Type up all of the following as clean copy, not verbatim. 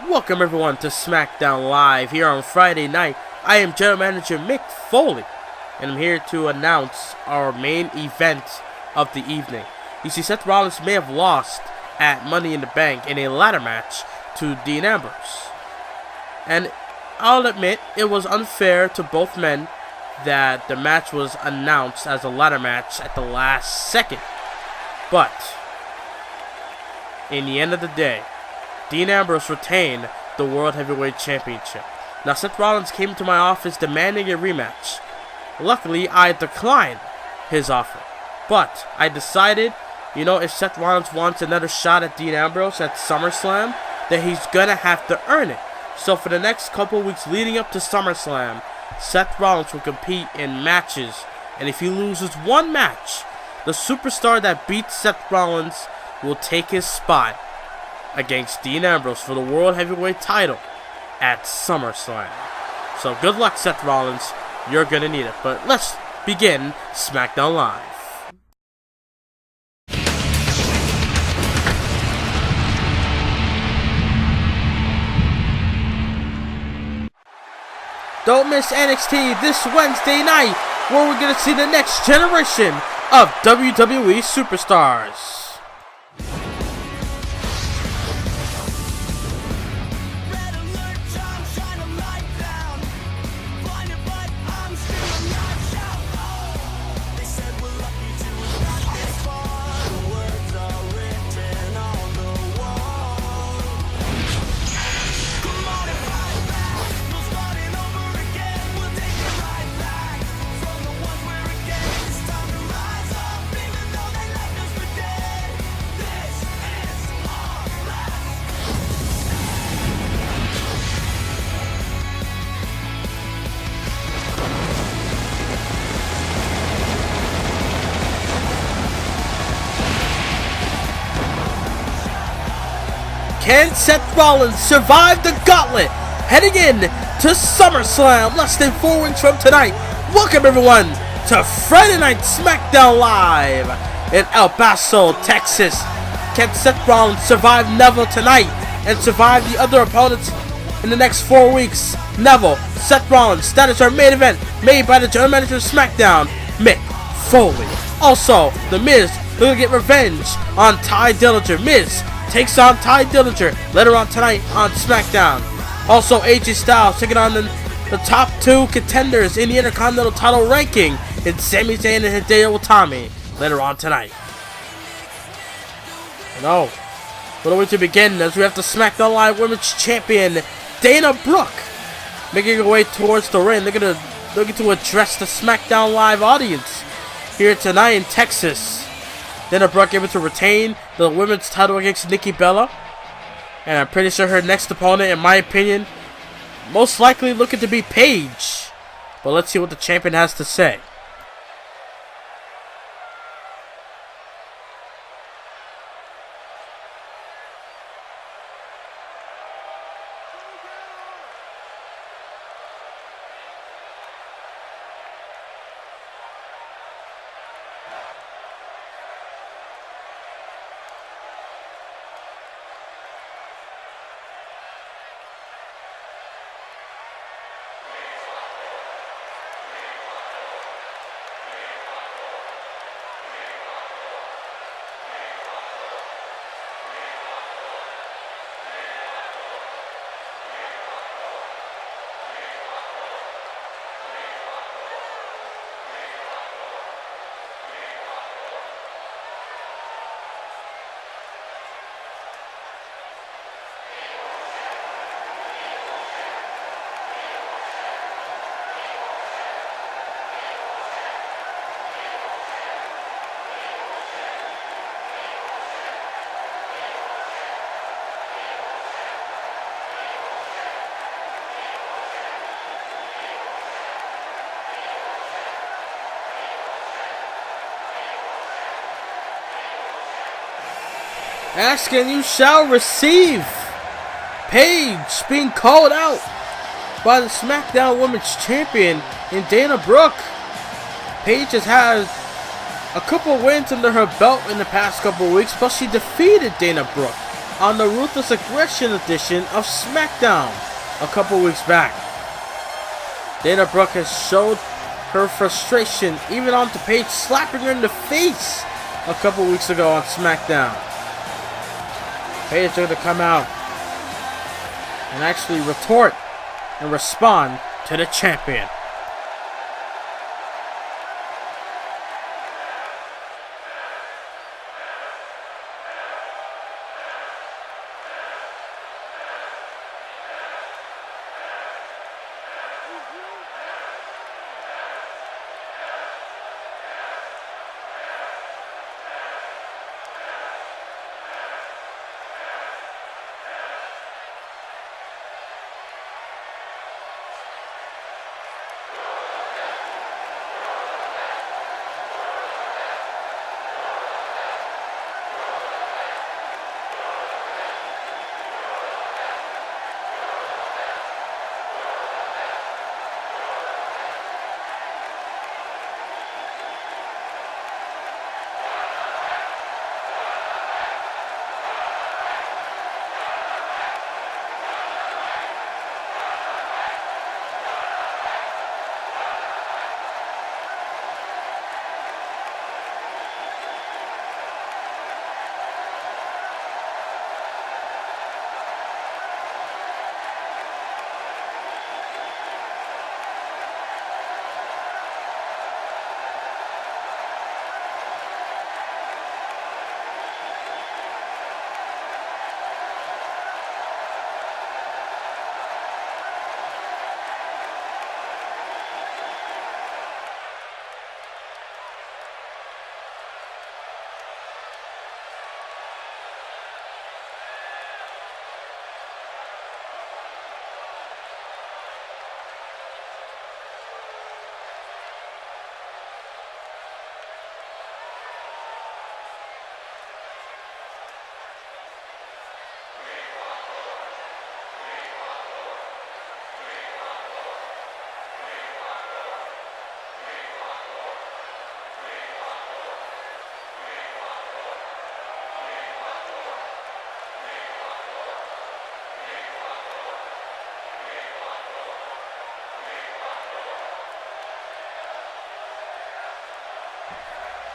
Welcome everyone to SmackDown Live here on Friday night. I am General Manager Mick Foley, and I'm here to announce our main event of the evening. You see, Seth Rollins may have lost at Money in the Bank in a ladder match to Dean Ambrose. And I'll admit, it was unfair to both men that the match was announced as a ladder match at the last second. But in the end of the day, Dean Ambrose retained the World Heavyweight Championship. Now, Seth Rollins came to my office demanding a rematch. Luckily, I declined his offer. But I decided, if Seth Rollins wants another shot at Dean Ambrose at SummerSlam, then he's gonna have to earn it. So for the next couple weeks leading up to SummerSlam, Seth Rollins will compete in matches. And if he loses one match, the superstar that beats Seth Rollins will take his spot against Dean Ambrose for the World Heavyweight title at SummerSlam. So good luck, Seth Rollins. You're gonna need it. But let's begin SmackDown Live. Don't miss NXT this Wednesday night, where we're gonna see the next generation of WWE superstars. Can Seth Rollins survive the gauntlet heading in to SummerSlam less than 4 weeks from tonight? Welcome everyone to Friday Night SmackDown Live in El Paso, Texas. Can Seth Rollins survive Neville tonight and survive the other opponents in the next 4 weeks? Neville, Seth Rollins, that is our main event made by the General Manager of SmackDown, Mick Foley. Also, The Miz will get revenge on Ty Dillinger. Miz takes on Ty Dillinger later on tonight on SmackDown. Also, AJ Styles taking on the top 2 contenders in the Intercontinental title ranking in Sami Zayn and Hideo Itami later on tonight. What are we to begin as we have the SmackDown Live Women's Champion Dana Brooke making her way towards the ring. They're looking to address the SmackDown Live audience here tonight in Texas. Dana Brooke able to retain the women's title against Nikki Bella. And I'm pretty sure her next opponent, in my opinion, most likely looking to be Paige. But let's see what the champion has to say. Ask and you shall receive. Paige being called out by the SmackDown Women's Champion in Dana Brooke. Paige has had a couple wins under her belt in the past couple of weeks, but she defeated Dana Brooke on the Ruthless Aggression edition of SmackDown a couple weeks back. Dana Brooke has showed her frustration even onto Paige, slapping her in the face a couple weeks ago on SmackDown. Paige is going to come out and actually retort and respond to the champion.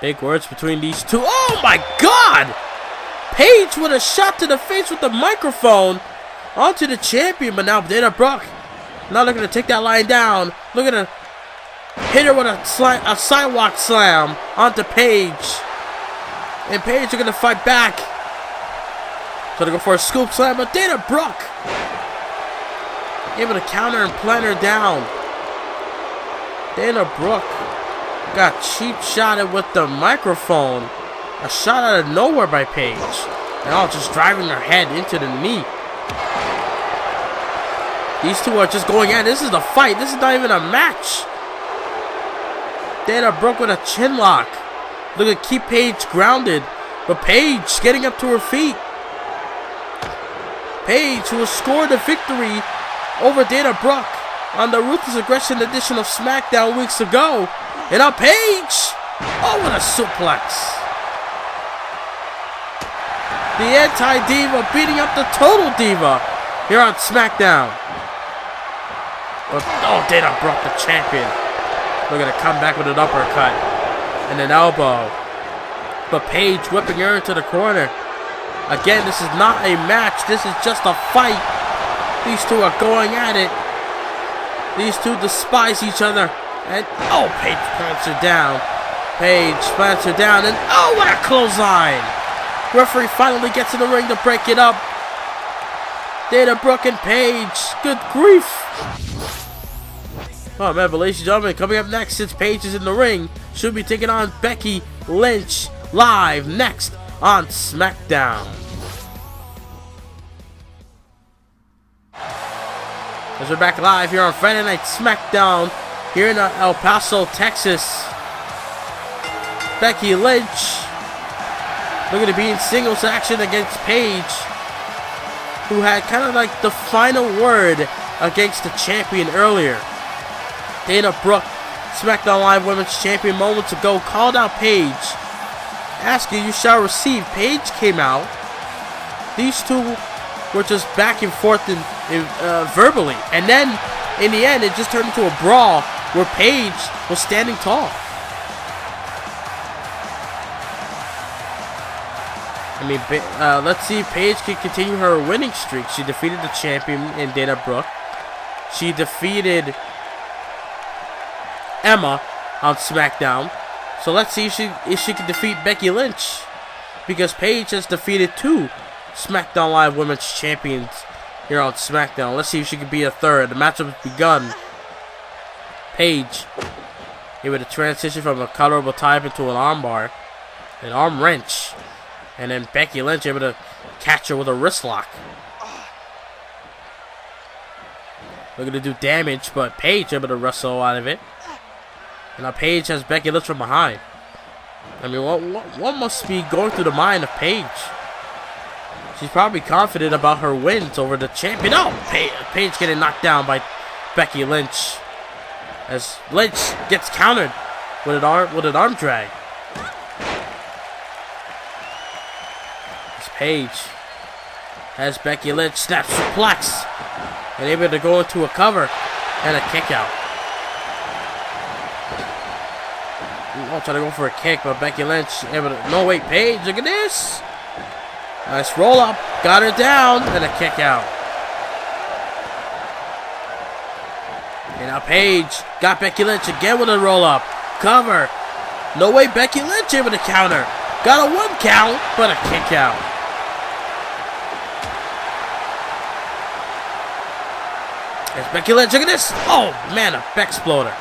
Big words between these two. Oh my God! Paige with a shot to the face with the microphone onto the champion, but now Dana Brooke now looking to take that line down. Looking to hit her with a sidewalk slam onto Paige. And Paige are going to fight back. Trying to go for a scoop slam, but Dana Brooke able to counter and plant her down. Dana Brooke got cheap shotted with the microphone. A shot out of nowhere by Paige. And all just driving her head into the knee. These two are just going at it. This is a fight. This is not even a match. Dana Brooke with a chin lock. Looking to keep Paige grounded. But Paige getting up to her feet. Paige, who has scored a victory over Dana Brooke on the Ruthless Aggression edition of SmackDown weeks ago. And now Paige. Oh, what a suplex. The anti-diva beating up the total diva here on SmackDown. Oh, Dana Brooke, the champion. Looking to come back with an uppercut and an elbow. But Paige whipping her into the corner. Again, this is not a match. This is just a fight. These two are going at it. These two despise each other. And, oh, Paige plants her down. Paige plants her down. And, oh, what a clothesline. Referee finally gets in the ring to break it up. Dana Brooke and Paige. Good grief. Oh, man, but ladies and gentlemen, coming up next, since Paige is in the ring, she'll be taking on Becky Lynch live next on SmackDown. As we're back live here on Friday Night SmackDown here in El Paso, Texas. Becky Lynch looking to be in singles action against Paige, who had kind of like the final word against the champion earlier. Dana Brooke, SmackDown Live Women's Champion moments ago, called out Paige, asking, "You shall receive." Paige came out these two were just back and forth verbally. And then, in the end, it just turned into a brawl where Paige was standing tall. I mean, let's see if Paige can continue her winning streak. She defeated the champion in Dana Brooke. She defeated Emma on SmackDown. So let's see if she can defeat Becky Lynch, because Paige has defeated 2 SmackDown Live Women's Champions here on SmackDown. Let's see if she can be a third. The matchup has begun. Paige able to transition from a colorable type into an armbar, an arm wrench, and then Becky Lynch able to catch her with a wrist lock. Looking to do damage, but Paige able to wrestle out of it. And now Paige has Becky Lynch from behind. I mean, what must be going through the mind of Paige? She's probably confident about her wins over the champion. Oh, Paige getting knocked down by Becky Lynch, as Lynch gets countered with an arm drag. As Paige has Becky Lynch snap suplex and able to go into a cover and a kick out. Oh, trying to go for a kick, but Becky Lynch able to... No, wait, Paige, look at this. Nice roll up. Got her down, and a kick out. And now Paige got Becky Lynch again with a roll up. Cover. No way, Becky Lynch able to counter. Got a 1 count, but a kick out. There's Becky Lynch, look at this. Oh, man, a Beck-sploder.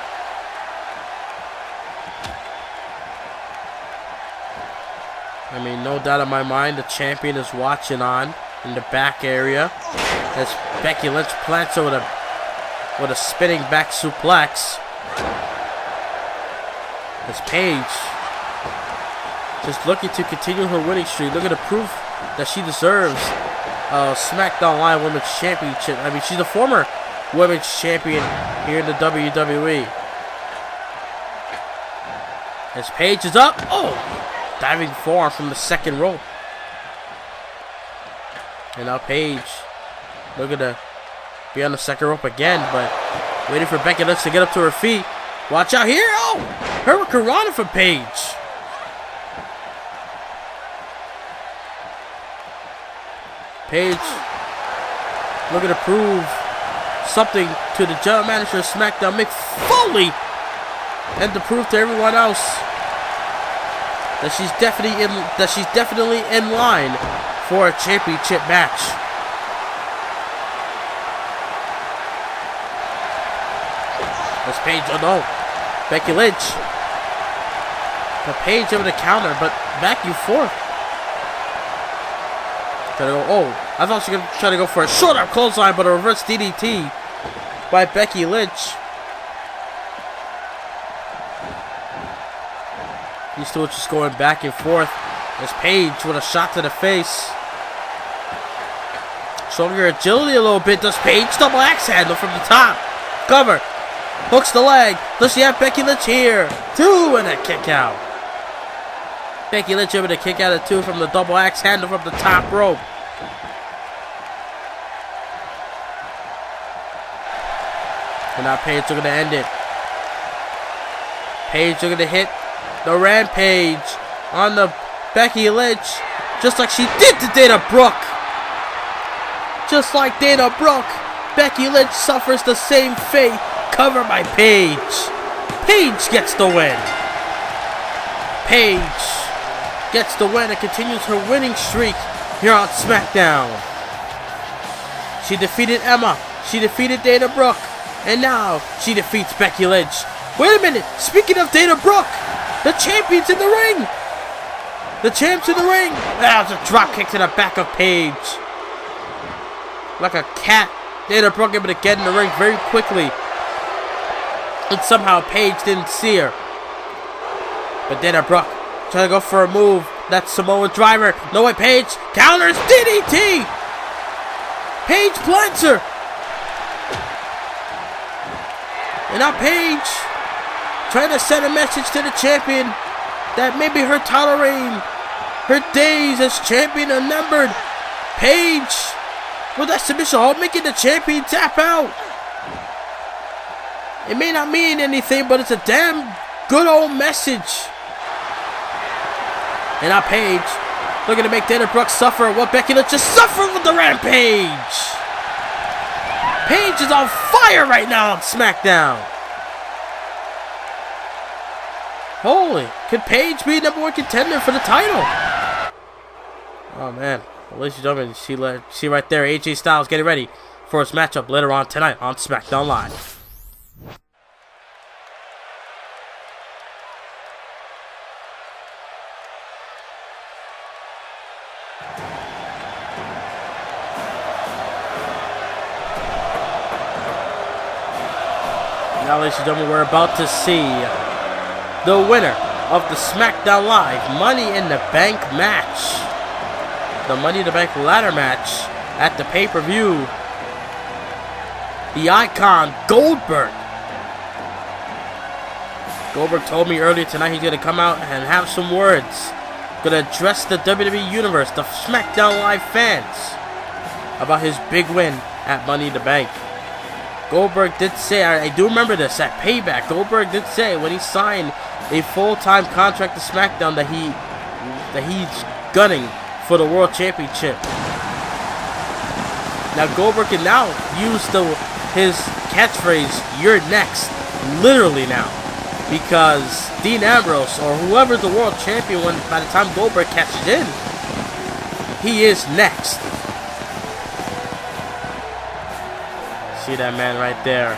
I mean, no doubt in my mind, the champion is watching on in the back area as Becky Lynch plants her with a spinning back suplex. As Paige just looking to continue her winning streak, looking to prove that she deserves a SmackDown Live Women's Championship. I mean, she's a former Women's Champion here in the WWE. As Paige is up, diving forearm from the second rope. And now Paige looking to be on the second rope again, but waiting for Becky Lynch to get up to her feet. Watch out here. Oh, Hurricanrana from Paige. Paige looking to prove something to the general manager of SmackDown, Mick Foley, and to prove to everyone else that she's definitely in line for a championship match. As Paige, oh no, Becky Lynch. But Paige able to counter, but back and forth. Try to go, I thought she was going to try to go for a short arm clothesline, but a reverse DDT by Becky Lynch. These two are just going back and forth. As Paige with a shot to the face. Showing her agility a little bit. Does Paige double axe handle from the top. Cover. Hooks the leg. Does she have Becky Lynch here? 2 and a kick out. Becky Lynch able to kick out at 2 from the double axe handle from the top rope. And now Paige looking to end it. Paige looking to hit the Rampage on the Becky Lynch, just like she did to Dana Brooke. Just like Dana Brooke, Becky Lynch suffers the same fate. Covered by Paige. Paige gets the win. Paige gets the win and continues her winning streak here on SmackDown. She defeated Emma. She defeated Dana Brooke. And now she defeats Becky Lynch. Wait a minute. Speaking of Dana Brooke, the champion's in the ring. The champ's in the ring. That was a drop kick to the back of Paige. Like a cat, Dana Brooke able to get in the ring very quickly. And somehow Paige didn't see her. But Dana Brooke trying to go for a move. That's Samoa driver. No way, Paige counters DDT. Paige plants her. And now Paige trying to send a message to the champion that maybe her title reign, her days as champion are numbered. Paige with that submission hold, making the champion tap out. It may not mean anything, but it's a damn good old message. And now Paige looking to make Dana Brooke suffer what Becky Lynch just suffered with the Rampage. Paige is on fire right now on SmackDown. Holy, could Paige be #1 contender for the title? Oh man, well, ladies and gentlemen, see right there, AJ Styles getting ready for his matchup later on tonight on SmackDown Live. Now, ladies and gentlemen, we're about to see the winner of the SmackDown Live Money in the Bank match. The Money in the Bank ladder match at the pay-per-view. The Icon, Goldberg. Goldberg told me earlier tonight he's going to come out and have some words. Going to address the WWE Universe, the SmackDown Live fans, about his big win at Money in the Bank. Goldberg did say, I do remember this, at Payback, Goldberg did say when he signed a full-time contract to SmackDown that he's gunning for the World Championship. Now Goldberg can now use his catchphrase, "You're next," literally now, because Dean Ambrose, or whoever the World Champion when by the time Goldberg catches in, he is next. See that man right there,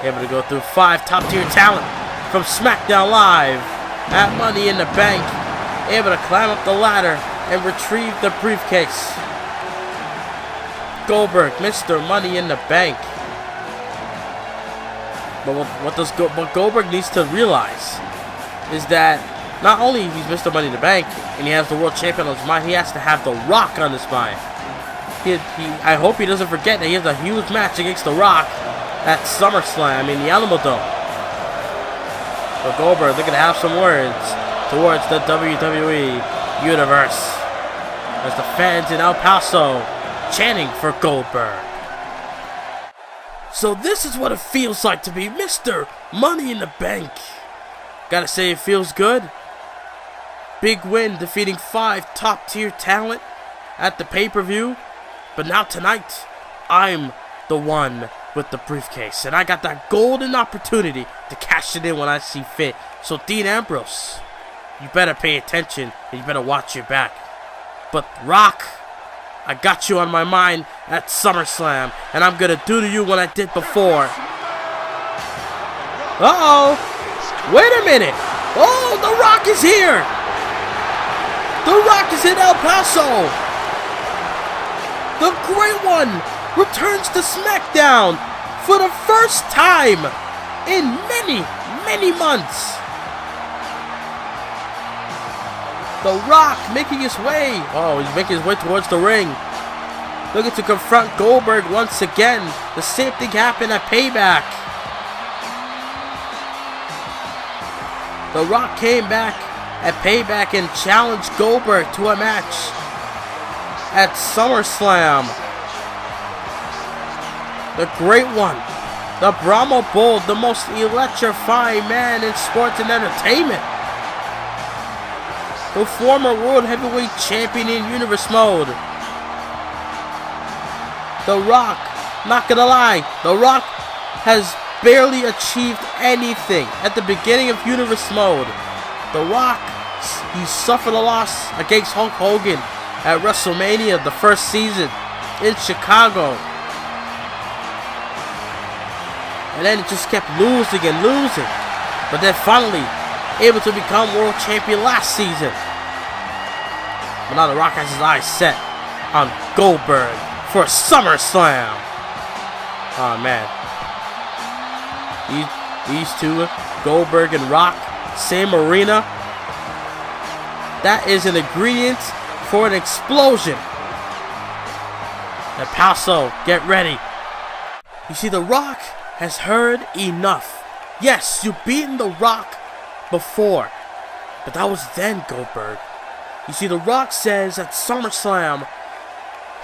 able to go through 5 top-tier talent from SmackDown Live at Money in the Bank, able to climb up the ladder and retrieve the briefcase. Goldberg, Mr. Money in the Bank. But what Goldberg needs to realize is that not only he's Mr. Money in the Bank and he has the World Champion on his mind, he has to have The Rock on his mind. I hope he doesn't forget that he has a huge match against The Rock at SummerSlam in the Alamo Dome. But Goldberg looking to have some words towards the WWE Universe as the fans in El Paso chanting for Goldberg. So this is what it feels like to be Mr. Money in the Bank. Gotta say it feels good. Big win defeating 5 top-tier talent at the pay-per-view. But now tonight, I'm the one with the briefcase. And I got that golden opportunity to cash it in when I see fit. So Dean Ambrose, you better pay attention and you better watch your back. But Rock, I got you on my mind at SummerSlam. And I'm going to do to you what I did before. Uh-oh. Wait a minute. Oh, The Rock is here. The Rock is in El Paso. The Great One returns to SmackDown for the first time in many, many months. The Rock making his way. Oh, he's making his way towards the ring. Looking to confront Goldberg once again. The same thing happened at Payback. The Rock came back at Payback and challenged Goldberg to a match at SummerSlam. The Great One, the Brahma Bull, the most electrifying man in sports and entertainment, the former World Heavyweight Champion in Universe Mode. The Rock, not gonna lie, The Rock has barely achieved anything at the beginning of Universe Mode. The Rock, he suffered a loss against Hulk Hogan at WrestleMania, the first season in Chicago. And then it just kept losing and losing. But then finally able to become World Champion last season. But now The Rock has his eyes set on Goldberg for SummerSlam. Oh man. These two, Goldberg and Rock, same arena. That is an ingredient for an explosion. El Paso, get ready. You see, The Rock has heard enough. Yes, you've beaten The Rock before, but that was then, Goldberg. You see, The Rock says at SummerSlam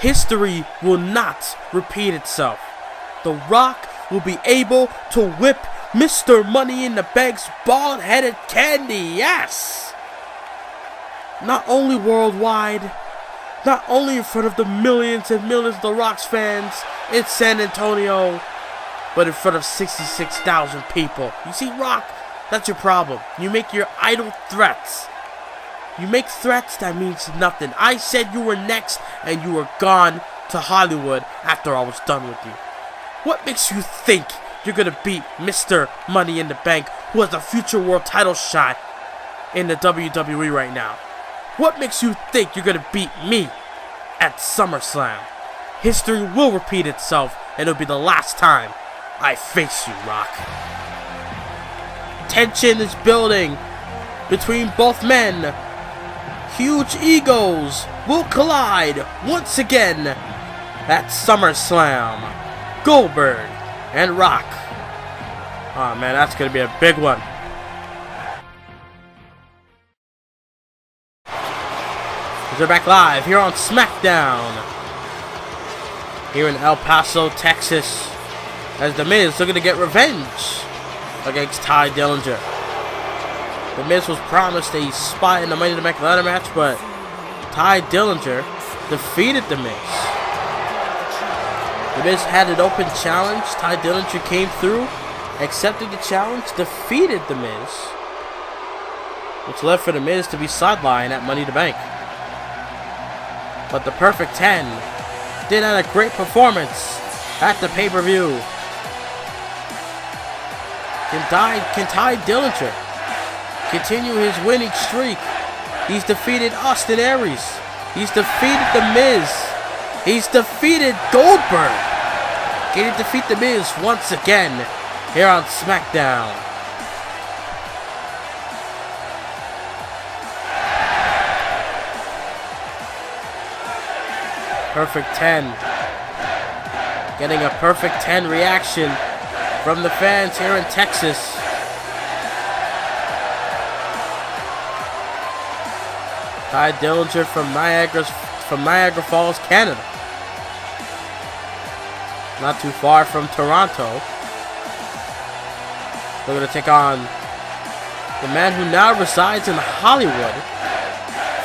history will not repeat itself. The Rock will be able to whip Mr. Money in the Bank's bald-headed candy, yes! Not only worldwide, not only in front of the millions and millions of The Rock's fans in San Antonio, but in front of 66,000 people. You see, Rock, that's your problem. You make your idle threats. You make threats that means nothing. I said you were next, and you were gone to Hollywood after I was done with you. What makes you think you're gonna beat Mr. Money in the Bank, who has a future world title shot in the WWE right now? What makes you think you're gonna beat me at SummerSlam? History will repeat itself, and it'll be the last time I face you, Rock. Tension is building between both men. Huge egos will collide once again at SummerSlam. Goldberg and Rock. Oh man, that's gonna be a big one. We're back live here on SmackDown, here in El Paso, Texas, as The Miz looking to get revenge against Ty Dillinger. The Miz was promised a spot in the Money in the Bank ladder match, but Ty Dillinger defeated The Miz. The Miz had an open challenge. Ty Dillinger came through, accepted the challenge, defeated The Miz, which led for The Miz to be sidelined at Money in the Bank. But the Perfect 10 did have a great performance at the pay-per-view. Can Ty Dillinger continue his winning streak? He's defeated Austin Aries. He's defeated The Miz. He's defeated Goldberg. Can he defeat The Miz once again here on SmackDown? Perfect 10. Getting a Perfect 10 reaction from the fans here in Texas. Ty Dillinger from Niagara Falls, Canada. Not too far from Toronto. They're going to take on the man who now resides in Hollywood,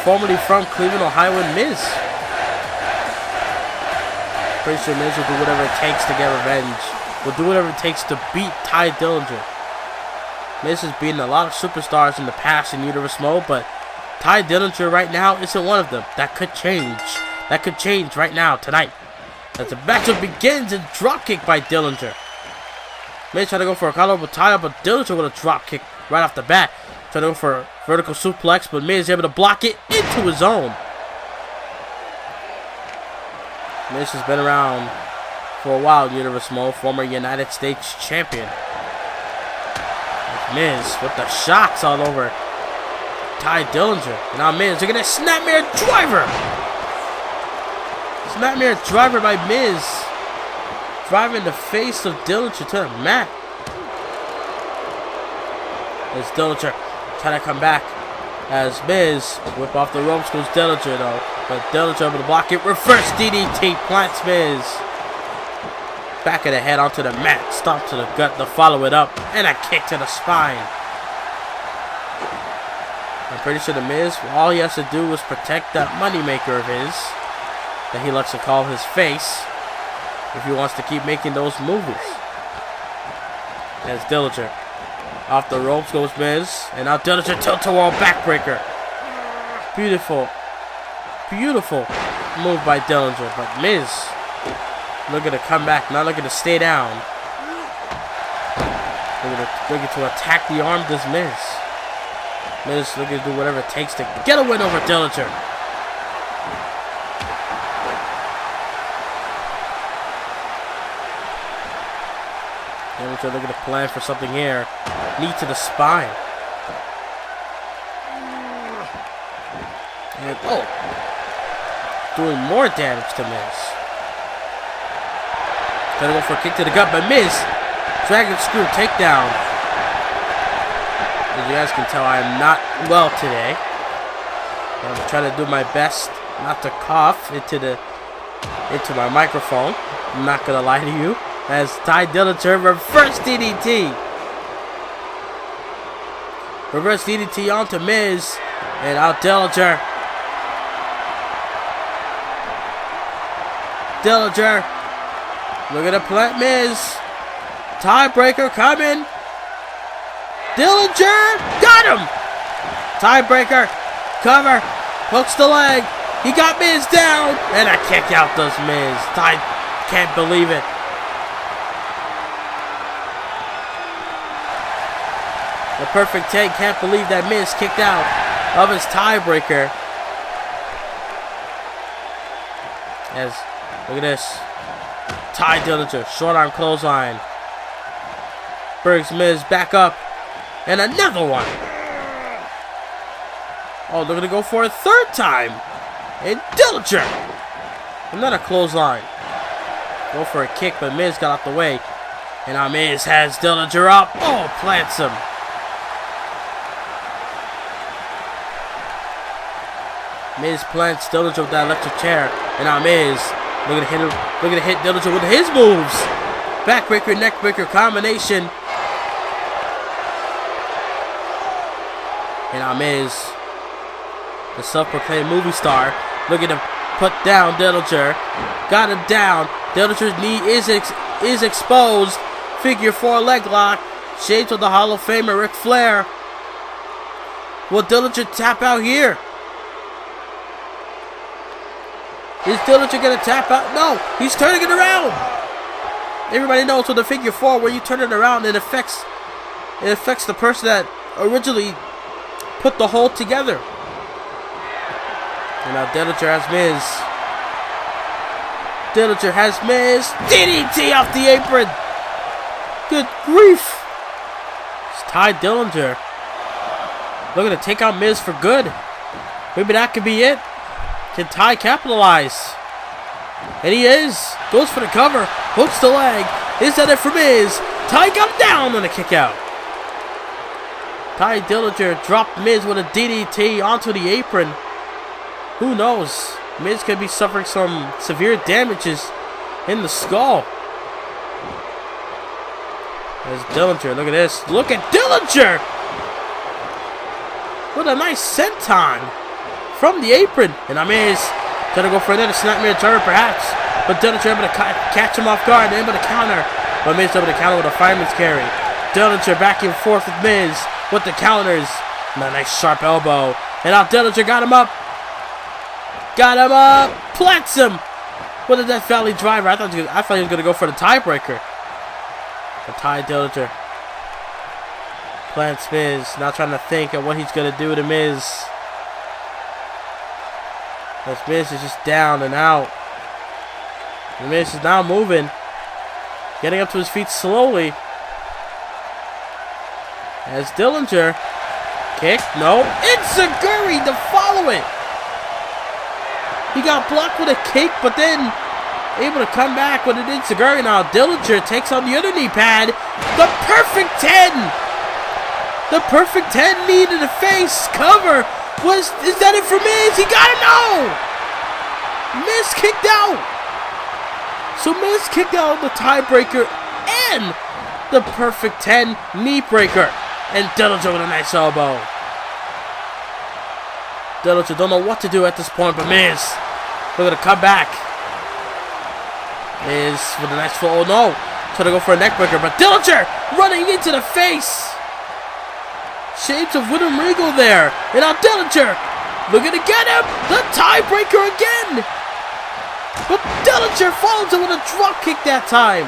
formerly from Cleveland, Ohio, and Miz. Pretty sure Miz will do whatever it takes to get revenge. Will do whatever it takes to beat Ty Dillinger. Miz has beaten a lot of superstars in the past in Universe Mode, but Ty Dillinger right now isn't one of them. That could change. That could change right now, tonight. As the matchup begins, a dropkick by Dillinger. Miz trying to go for a collarbone tie-up, but Dillinger with a dropkick right off the bat. Trying to go for a vertical suplex, but Miz is able to block it into his own. Miz has been around for a while in Universe Mode, former United States champion. Miz with the shots all over Ty Dillinger. And now Miz looking at a Snapmare Driver. Snapmare Driver by Miz. Driving the face of Dillinger to the mat. As Dillinger trying to come back. As Miz whip off the ropes goes Dillinger though. But Dillinger able to block it. Reverse DDT plants Miz. Back of the head onto the mat. Stomp to the gut to follow it up. And a kick to the spine. I'm pretty sure the Miz, all he has to do is protect that moneymaker of his that he likes to call his face if he wants to keep making those movies. As Dillinger off the ropes goes Miz, and now Dillinger tilt-a-whirl backbreaker. Beautiful, beautiful move by Dillinger, but Miz looking to come back, not looking to stay down. Looking to attack the arm does Miz. Miz looking to do whatever it takes to get a win over Dillinger. Dillinger looking to plan for something here. Knee to the spine. And doing more damage to Miz. Gonna go for a kick to the gut, but Miz, Dragon Screw takedown. As you guys can tell, I am not well today. I'm trying to do my best not to cough into the into my microphone. I'm not gonna lie to you. As Ty Dillinger reverse DDT. Reverse DDT onto Miz. And out Dillinger. Dillinger. Look at the plant Miz. Tiebreaker coming. Dillinger. Got him. Tiebreaker. Cover. Hooks the leg. He got Miz down. And a kick out does Miz. Ty can't believe it. The perfect 10 can't believe that Miz kicked out of his tiebreaker. As, look at this. Ty Dillinger, short arm clothesline. Brings Miz back up. And another one. Oh, they're going to go for a third time. And Dillinger. Another clothesline. Go for a kick, but Miz got out the way. And now Miz has Dillinger up. Oh, plants him. Miz plants Dillinger with that electric chair. And now Miz, look at him. Look at hit Dillinger with his moves. Backbreaker, neckbreaker combination. And now Miz, the self-proclaimed movie star. Look at him put down Dillinger. Got him down. Dillinger's knee is exposed. Figure 4 leg lock. Shades of the Hall of Famer Ric Flair. Will Dillinger tap out here? Is Dillinger gonna tap out? No, he's turning it around. Everybody knows with the figure 4, when you turn it around, it affects the person that originally put the hold together. And now Dillinger has Miz. Dillinger has Miz. DDT off the apron. Good grief. It's Ty Dillinger. Looking to take out Miz for good. Maybe that could be it. Can Ty capitalize? And he is. Goes for the cover. Hooks the leg. Is that it for Miz? Ty got down on a kick out. Ty Dillinger dropped Miz with a DDT onto the apron. Who knows? Miz could be suffering some severe damages in the skull. There's Dillinger. Look at this. Look at Dillinger! What a nice senton from the apron. And Miz gonna go for another snapmare turn perhaps. But Dillinger able to catch him off guard. Able to counter. But Miz able to counter with a fireman's carry. Dillinger back and forth with Miz with the counters. And a nice sharp elbow. And now Dillinger got him up. Got him up. Plants him with a Death Valley driver. I thought he was going to go for the tiebreaker. But Ty Dillinger plants Miz. Now trying to think of what he's going to do to Miz. As Miz is just down and out. And Miz is now moving. Getting up to his feet slowly. As Dillinger. Kick. No. Enziguri to follow it. He got blocked with a kick, but then able to come back with an enziguri. Now Dillinger takes on the other knee pad. The perfect 10. The perfect 10 knee to the face. Cover. Is that it for Miz? He got it. No. Miz kicked out. So Miz kicked out the tiebreaker and the perfect 10 knee breaker. And Dillinger with a nice elbow. Dillinger don't know what to do at this point, but Miz, look at the comeback. Miz with a nice full. Oh no, trying to go for a neck breaker, but Dillinger running into the face. Shades of William Regal there, and now Dillinger looking to get him. The tiebreaker again, but Dillinger follows him with a drop kick that time.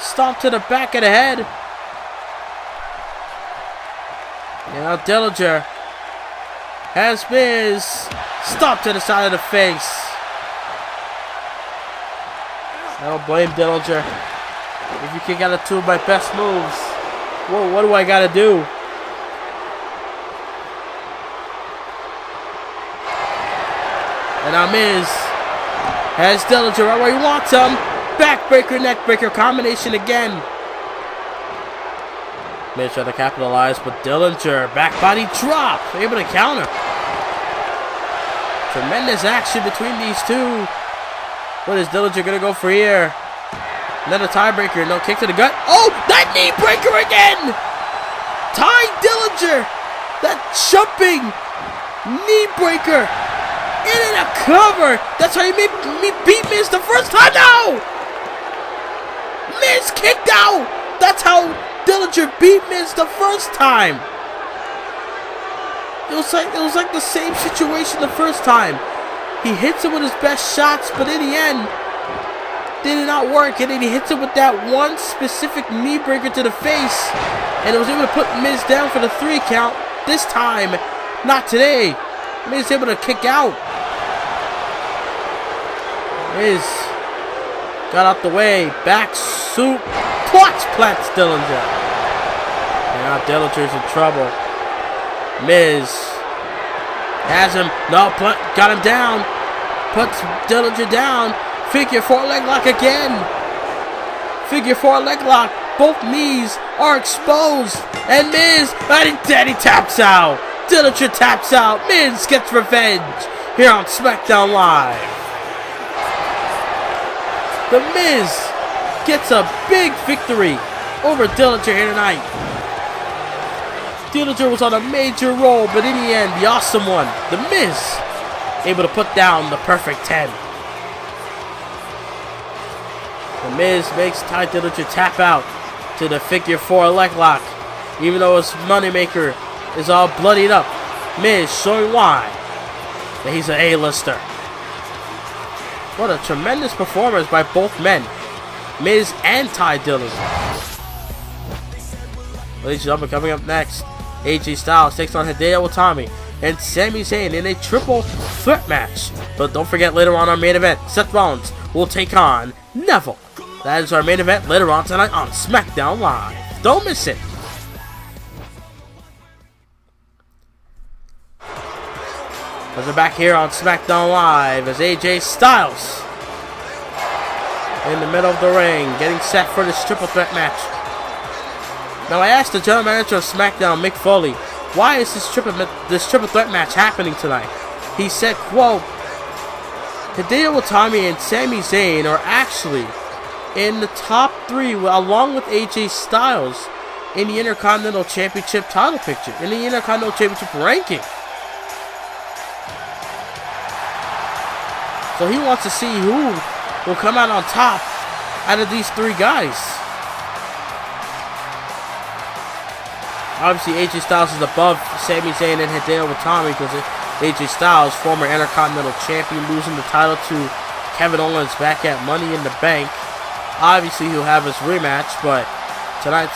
Stomp to the back of the head. And now Dillinger has Miz stomped to the side of the face. I don't blame Dillinger. If you kick out of 2 of my best moves, whoa, what do I gotta do? And now Miz has Dillinger right where he wants him. Backbreaker, neckbreaker combination again. Miz trying to capitalize, but Dillinger back body drop, able to counter. Tremendous action between these two. What is Dillinger gonna go for here? Another tiebreaker. No, kick to the gut. Oh, that knee breaker again! Ty Dillinger! That jumping knee breaker! In a cover! That's how you beat Miz the first time now! Miz kicked out! That's how Dillinger beat Miz the first time! It was like the same situation the first time. He hits him with his best shots, but in the end, did not work. And then he hits him with that one specific knee breaker to the face, and it was able to put Miz down for the 3 count. This time, not today. Miz able to kick out. Miz got out the way. Back soup. Plants Dillinger. And now Dillinger's in trouble. Miz has him. No, got him down. Puts Dillinger down. Figure 4 leg lock again. Figure 4 leg lock. Both knees are exposed. And Miz, and he taps out. Dillinger taps out. Miz gets revenge here on SmackDown Live. The Miz gets a big victory over Dillinger here tonight. Dillinger was on a major roll, but in the end, the awesome one, The Miz, able to put down the perfect 10. The Miz makes Ty Dillinger tap out to the figure 4 leg lock, even though his moneymaker is all bloodied up. Miz showing why that he's an A-lister. What a tremendous performance by both men, Miz and Ty Dillinger. Ladies and gentlemen, coming up next, AJ Styles takes on Hideo Itami and Sami Zayn in a triple threat match. But don't forget, later on our main event, Seth Rollins will take on Neville. That is our main event later on tonight on SmackDown Live. Don't miss it. As we're back here on SmackDown Live as AJ Styles in the middle of the ring getting set for this triple threat match. Now I asked the general manager of SmackDown, Mick Foley, why is this triple threat match happening tonight? He said, quote, Hideo Itami and Sami Zayn are actually in the top 3 along with AJ Styles in the Intercontinental Championship title picture, in the Intercontinental Championship ranking. So he wants to see who will come out on top out of these 3 guys. Obviously, AJ Styles is above Sami Zayn and Hideo Itami because AJ Styles, former Intercontinental Champion, losing the title to Kevin Owens back at Money in the Bank. Obviously, he'll have his rematch, but tonight,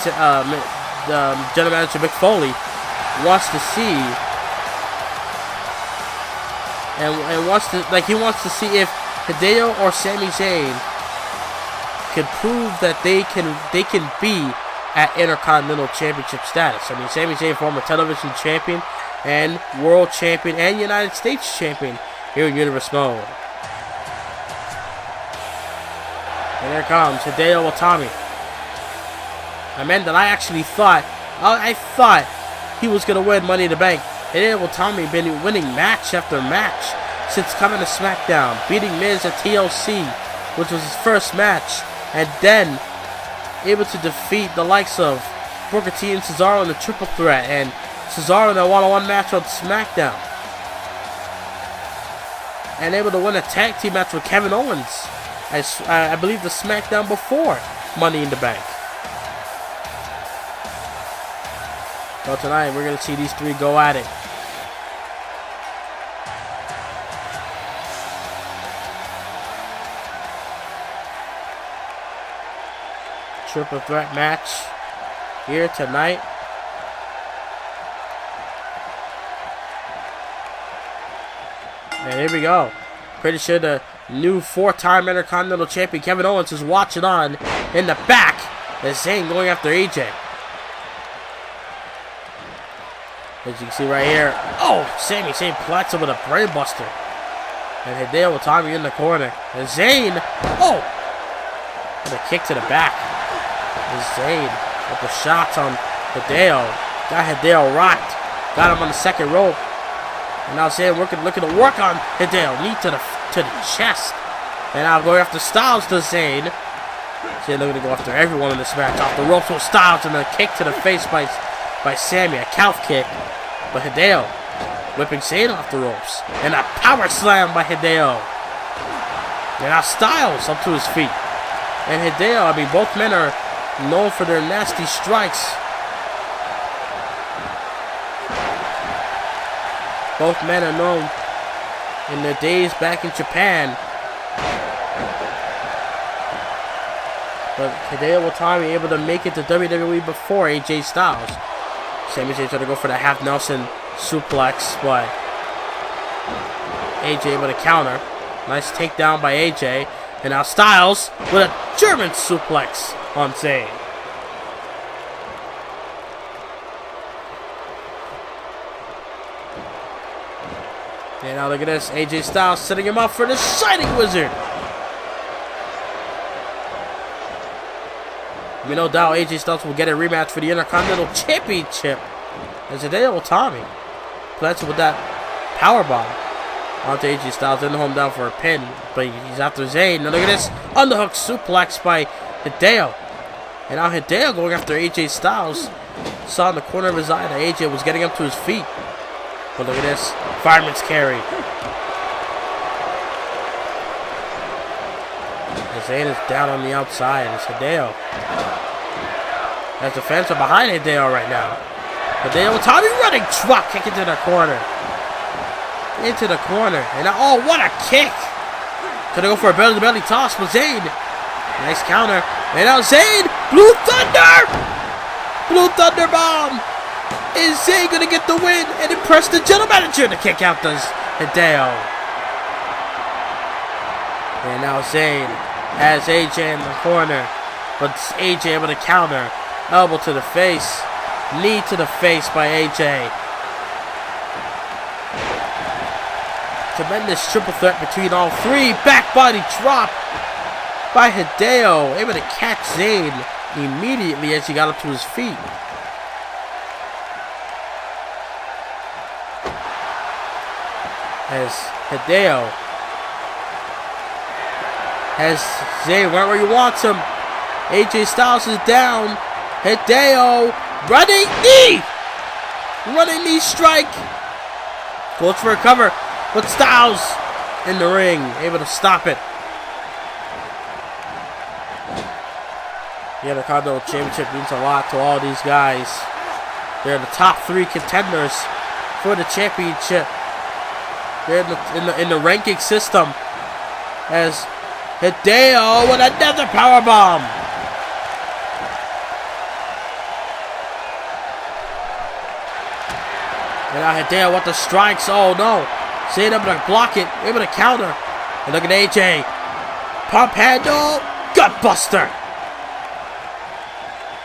the general manager Mick Foley wants to see, and he wants to see if Hideo or Sami Zayn can prove that they can be at Intercontinental Championship status. I mean, Sami Zayn, former television champion and world champion and United States champion here in Universe Mode. And there comes Hideo Itami. A man that I actually thought, he was going to win Money in the Bank. Hideo Itami been winning match after match since coming to SmackDown, beating Miz at TLC, which was his first match, and then able to defeat the likes of Booker T and Cesaro in the triple threat, and Cesaro in a one-on-one match on SmackDown, and able to win a tag team match with Kevin Owens, as I believe the SmackDown before Money in the Bank. So tonight we're going to see these 3 go at it. Triple threat match here tonight. And here we go. Pretty sure the new 4-time Intercontinental Champion Kevin Owens is watching on in the back as Zayn going after AJ. As you can see right here. Oh, Sami Zayn plats him with a brainbuster. And Hideo Itami in the corner. And Zayn, oh! And a kick to the back. And Zayn with the shots on Hideo. Got Hideo rocked. Got him on the second rope. And now Zayn looking to work on Hideo. Knee to the chest. And now going after Styles to Zayn. Zayn looking to go after everyone in this match. Off the ropes with Styles and a kick to the face by Sammy. A calf kick. But Hideo whipping Zayn off the ropes. And a power slam by Hideo. And now Styles up to his feet. And Hideo, I mean, both men are known for their nasty strikes. Both men are known in their days back in Japan. But Hideo Watami able to make it to WWE before AJ Styles. Sami Zayn trying to go for the half Nelson suplex, but AJ able to counter. Nice takedown by AJ. And now Styles with a German suplex on Zayn. And now look at this. AJ Styles setting him up for the Shining Wizard. I mean, no doubt AJ Styles will get a rematch for the Intercontinental Championship. As Hideo Watami plants with that powerbomb onto AJ Styles, then home down for a pin. But he's after Zayn. Now look at this. Underhook suplex by Hideo. And now Hideo going after AJ Styles. Saw in the corner of his eye that AJ was getting up to his feet. But look at this. Fireman's carry. And Zayn is down on the outside. It's Hideo. As the fans are behind Hideo right now. Hideo Watami running drop kick into the corner. Into the corner. And now, oh, what a kick. Gonna go for a belly-to-belly toss with Zayn. Nice counter. And now Zayn. Blue Thunder. Blue Thunder bomb. Is Zayn going to get the win and impress the general manager? The kick out does Hideo. And now Zayn has AJ in the corner. But AJ able to counter. Elbow to the face. Knee to the face by AJ. Tremendous triple threat between all three. Back body drop by Hideo. Able to catch Zayn immediately as he got up to his feet. As Hideo has Zayn right where he wants him. AJ Styles is down. Hideo running knee. Running knee strike. Goes for a cover. But Styles in the ring. Able to stop it. The Intercontinental Championship means a lot to all these guys. They're the top three contenders for the championship. They're in the ranking system. As Hideo with another powerbomb. And now Hideo with the strikes. Oh no. Zayn able to block it. Able to counter. And look at AJ. Pump handle. Gutbuster.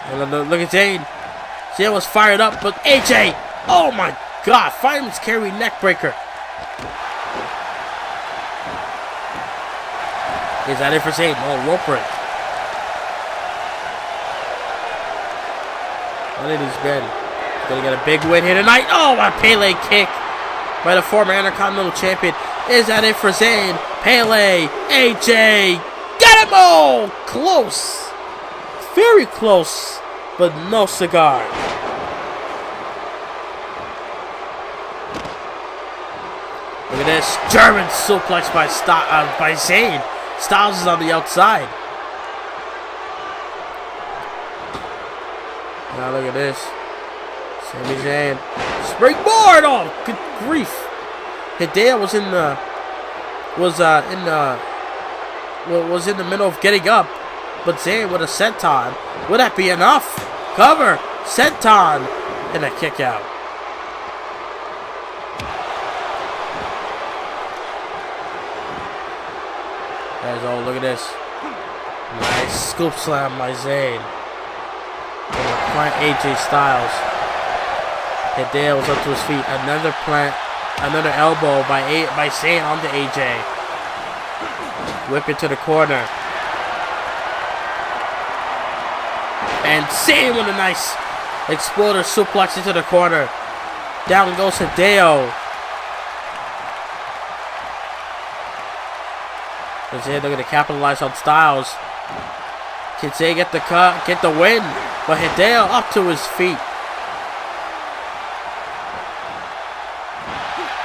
And look at Zayn. Zayn was fired up. But AJ. Oh my God. Fireman's carry neckbreaker. Is that it for Zayn? Oh, rope break. What did he's been? He's gonna get a big win here tonight. Oh, a Pele kick by the former Intercontinental Champion. Is that it for Zayn? Pele, AJ, got him all! Close. Very close, but no cigar. Look at this. German suplex by Zayn. Styles is on the outside. Now look at this. Sami Zayn. Springboard! Oh, good grief. Hideo was in the middle of getting up. But Zayn with a senton. Would that be enough? Cover. Senton. And a kick out. Oh, look at this. Nice scoop slam by Zayn. Plant AJ Styles. Hideo was up to his feet. Another elbow by Zayn onto AJ. Whip it to the corner. And Zayn with a nice exploder suplex into the corner. Down goes Hideo. They're going to capitalize on Styles. Can Zay get the cut, get the win? But Hideo up to his feet.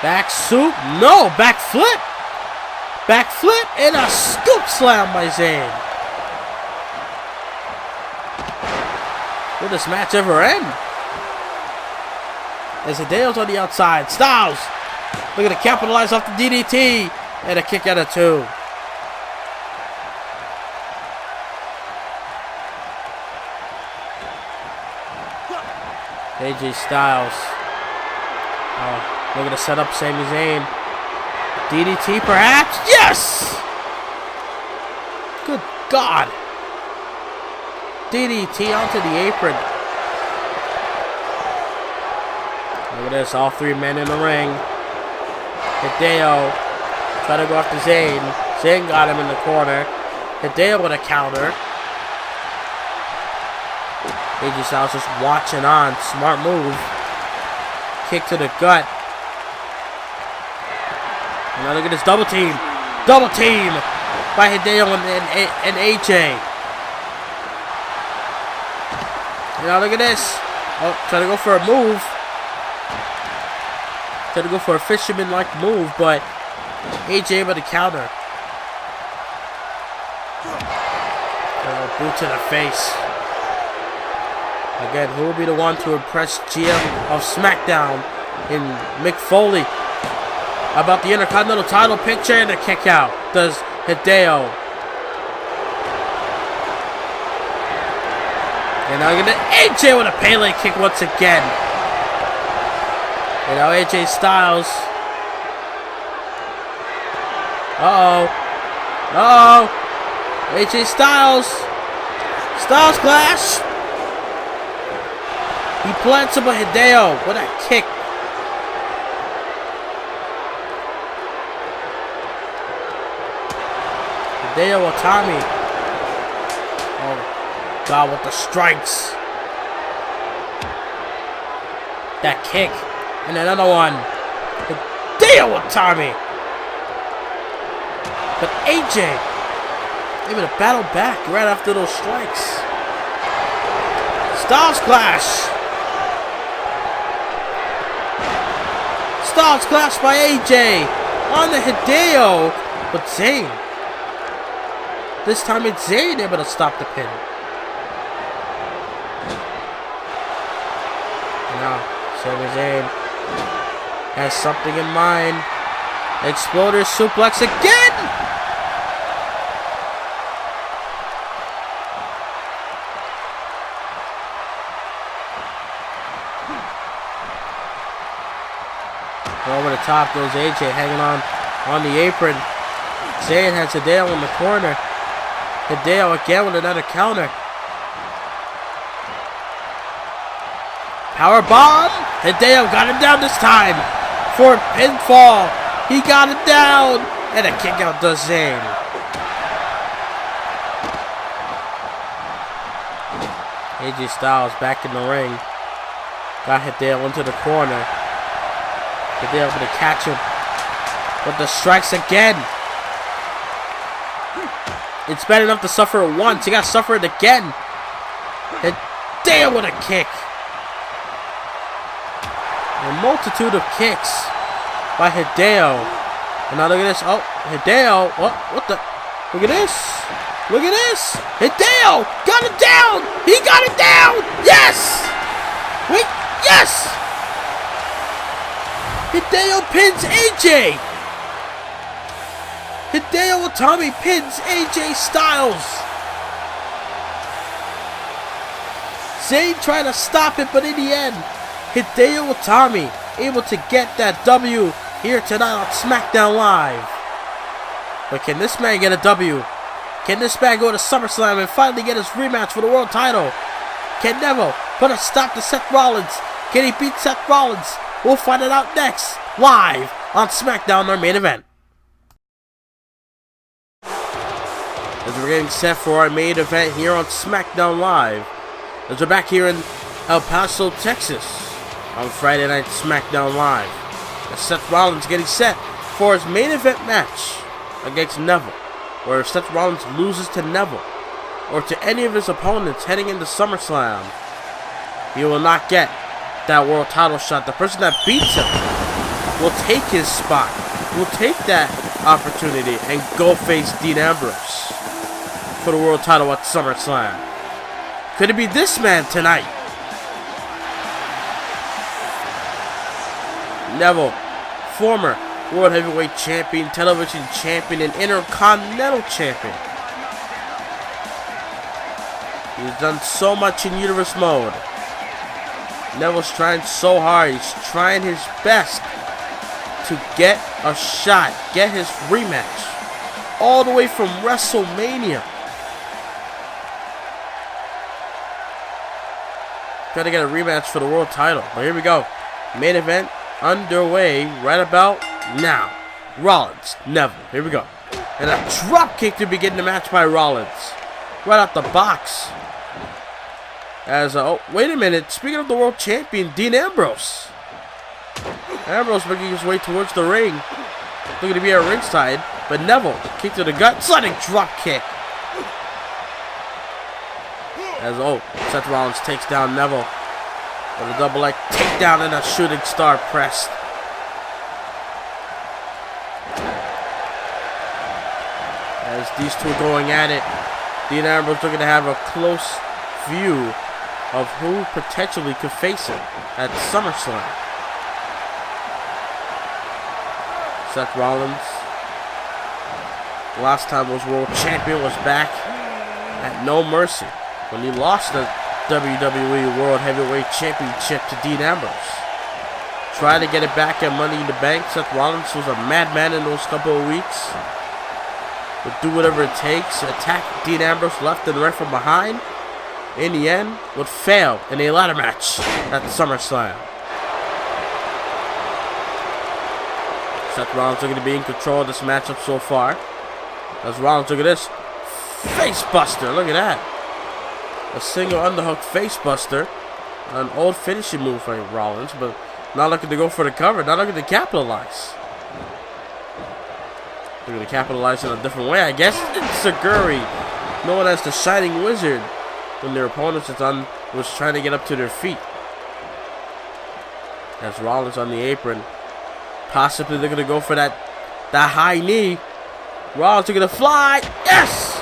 Back soup? No, back flip. Back flip and a scoop slam by Zayn. Will this match ever end? As Hideo's on the outside. Styles looking to capitalize off the DDT. And a kick out of 2. AJ Styles. Looking to set up Sami Zayn. DDT perhaps? Yes! Good God. DDT onto the apron. Look at this. All 3 men in the ring. Hideo trying to go after Zayn. Zayn got him in the corner. Hideo with a counter. AJ Styles just watching on. Smart move. Kick to the gut. Now look at this double team. Double team by Hideo and AJ. Now look at this. Oh, trying to go for a move. Trying to go for a fisherman-like move, but AJ able to counter. Boot to the face. Again, who will be the one to impress GM of SmackDown in Mick Foley about the Intercontinental title picture and a kick out? Does Hideo. And now get AJ with a Pele kick once again. And now AJ Styles. AJ Styles. Styles Clash. He plants him with Hideo. What a kick. Hideo Watami. Oh, God, with the strikes. That kick. And another one. Hideo Watami. But AJ able to battle back right after those strikes. Styles Clash. Styles Clash by AJ on the Hideo, but Zayn. This time it's Zayn able to stop the pin. Now, Sami Zayn has something in mind. Exploder suplex again. Over the top goes AJ, hanging on the apron. Zayn has Hideo in the corner. Hideo again with another counter. Power bomb. Hideo got him down this time for a pinfall. He got it down, and a kick out does Zayn. AJ Styles back in the ring. Got Hideo into the corner. Hideo able to catch him with the strikes again. It's bad enough to suffer it once. You got to suffer it again. Hideo with a kick. A multitude of kicks by Hideo. And now look at this. Oh, Hideo. What the? Look at this. Look at this. Hideo got it down. He got it down. Yes. Wait. Yes. Hideo pins AJ. Hideo Watami pins AJ Styles. Zayn trying to stop it, but in the end, Hideo Watami able to get that W here tonight on SmackDown Live. But can this man get a W? Can this man go to SummerSlam and finally get his rematch for the world title? Can Neville put a stop to Seth Rollins? Can he beat Seth Rollins? We'll find it out next, live on SmackDown, our main event. As we're getting set for our main event here on SmackDown Live, as we're back here in El Paso, Texas, on Friday Night SmackDown Live, as Seth Rollins getting set for his main event match against Neville or if Seth Rollins loses to Neville, or to any of his opponents heading into SummerSlam, he will not get that world title shot. The person that beats him will take his spot, will take that opportunity, and go face Dean Ambrose for the world title at SummerSlam. Could it be this man tonight? Neville, former World Heavyweight Champion, Television Champion, and Intercontinental Champion. He's done so much in Universe Mode. Neville's trying so hard. He's trying his best to get a shot, get his rematch, all the way from WrestleMania. Gotta get a rematch for the world title. But here we go. Main event underway right about now. Rollins, Neville. Here we go. And a drop kick to begin the match by Rollins. Right out the box. As, oh, wait a minute. Speaking of the world champion, Dean Ambrose. Ambrose making his way towards the ring. Looking to be at ringside. But Neville, kick to the gut. Sliding drop kick. As, oh, Seth Rollins takes down Neville with a double leg takedown and a shooting star press. As these two are going at it, Dean Ambrose looking to have a close view of who potentially could face him at SummerSlam. Seth Rollins, last time was world champion, was back at No Mercy when he lost the WWE World Heavyweight Championship to Dean Ambrose. Tried to get it back at Money in the Bank. Seth Rollins was a madman in those couple of weeks. Would do whatever it takes, attack Dean Ambrose left and right from behind. In the end, would fail in a ladder match at SummerSlam. Seth Rollins looking to be in control of this matchup so far. As Rollins, look at this. Face buster, look at that. A single underhook face buster. An old finishing move for Rollins, but not looking to go for the cover, not looking to capitalize. Looking to capitalize in a different way, I guess. It's Seguri, known as the Shining Wizard, when their opponents was trying to get up to their feet. As Rollins on the apron, possibly looking to go for that high knee. Rollins looking to fly. Yes!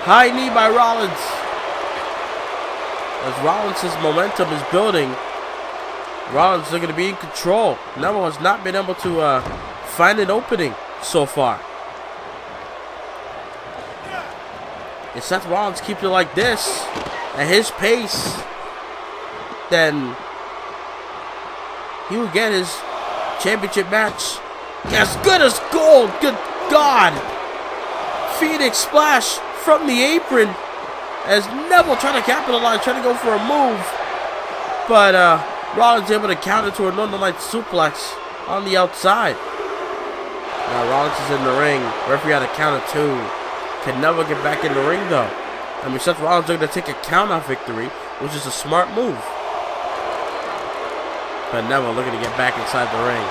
High knee by Rollins. As Rollins' momentum is building, Rollins looking to be in control. Neville has not been able to find an opening so far. If Seth Rollins keeps it like this, at his pace, then he will get his championship match as good as gold. Good God. Phoenix Splash from the apron as Neville trying to capitalize, trying to go for a move. But Rollins able to counter to a Northern Light suplex on the outside. Now Rollins is in the ring. Referee had a count of 2. Can never get back in the ring though. I mean, Seth Rollins looking to take a count-out victory, which is a smart move. But Neville looking to get back inside the ring.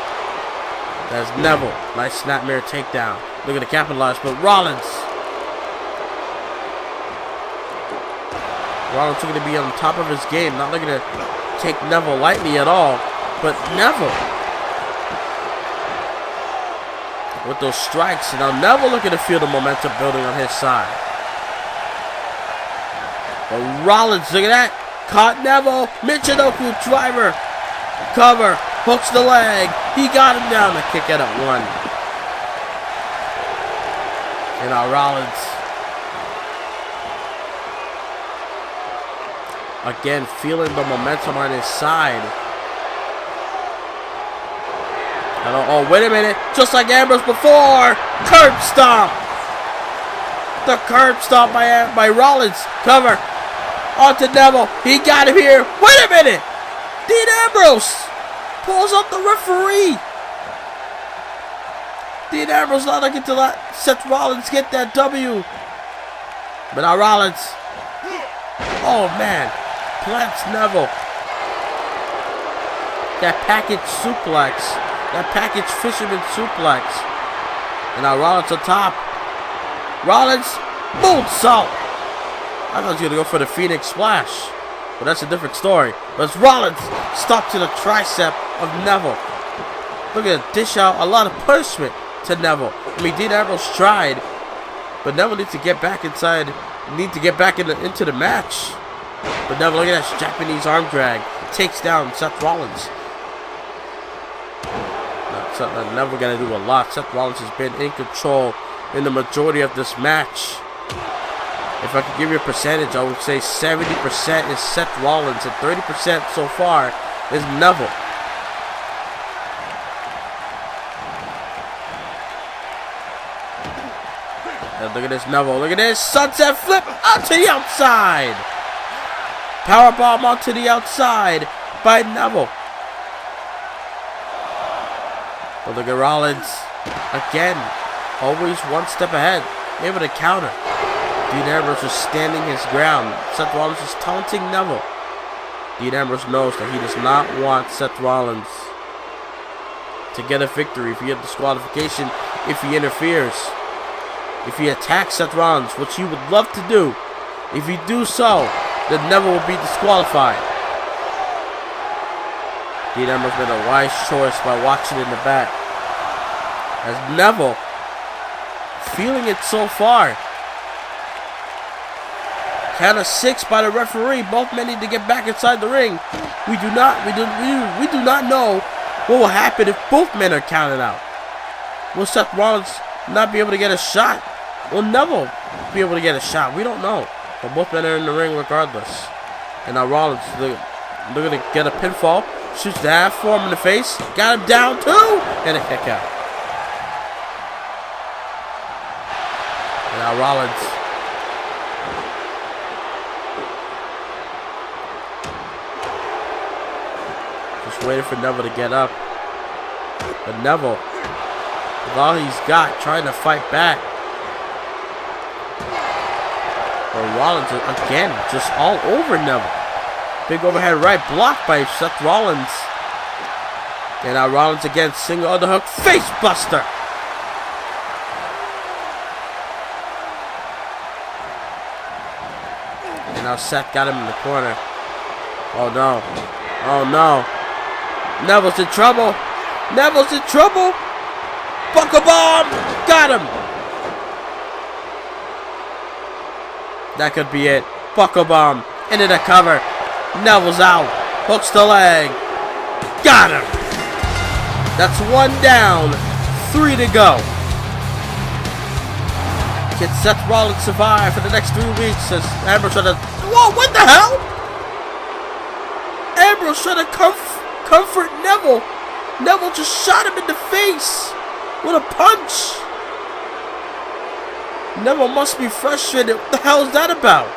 That's Neville. Nice snapmare takedown. Looking to capitalize, but Rollins looking to be on top of his game. Not looking to take Neville lightly at all. But Neville with those strikes. And now Neville looking to feel the momentum building on his side. But Rollins, look at that. Caught Neville. Michinoku driver. Cover. Hooks the leg. He got him down. The kick out at 1. And now Rollins again feeling the momentum on his side. Oh, wait a minute. Just like Ambrose before. Curb stomp. The curb stomp by Rollins. Cover. Onto Neville. He got him here. Wait a minute. Dean Ambrose pulls up the referee. Dean Ambrose not looking to let Seth Rollins get that W. But now Rollins. Oh, man. Plants Neville. That package suplex. That package fisherman suplex. And now Rollins on top. Rollins, moonsault. I thought he was going to go for the Phoenix Splash, but that's a different story. But it's Rollins stuck to the tricep of Neville. Look at it, dish out a lot of punishment to Neville. I mean, Dean Ambrose tried, but Neville needs to get back inside. Into the match. But Neville, look at that Japanese arm drag. Takes down Seth Rollins. Neville gonna do a lot. Seth Rollins has been in control in the majority of this match. If I could give you a percentage, I would say 70% is Seth Rollins and 30% so far is Neville. And look at this Neville. Look at this sunset flip onto the outside. Powerbomb onto the outside by Neville. But look at Rollins. Again, always one step ahead. Able to counter. Dean Ambrose is standing his ground. Seth Rollins is taunting Neville. Dean Ambrose knows that he does not want Seth Rollins to get a victory if he gets disqualification, if he interferes. If he attacks Seth Rollins, which he would love to do, if he do so, then Neville will be disqualified. Dean Ambrose made a wise choice by watching in the back. As Neville, feeling it so far. Count of 6 by the referee. Both men need to get back inside the ring. We do not know what will happen if both men are counted out. Will Seth Rollins not be able to get a shot? Will Neville be able to get a shot? We don't know. But both men are in the ring regardless. And now Rollins, they're going to get a pinfall. Shoots the half form in the face. Got him down too. And a kick out. And now Rollins. Just waiting for Neville to get up. But Neville, with all he's got, trying to fight back. But Rollins, again, just all over Neville. Big overhead right, blocked by Seth Rollins. And now Rollins again, single underhook, face buster. And now Seth got him in the corner. Oh no. Oh no. Neville's in trouble. Neville's in trouble. Buckle bomb. Got him. That could be it. Buckle bomb. Into the cover. Neville's out. Hooks the leg. Got him. That's 1 down. 3 to go. Can Seth Rollins survive for the next 3 weeks? As Ambrose trying to... Whoa, what the hell? Ambrose trying to comfort Neville. Neville just shot him in the face with a punch. Neville must be frustrated. What the hell is that about?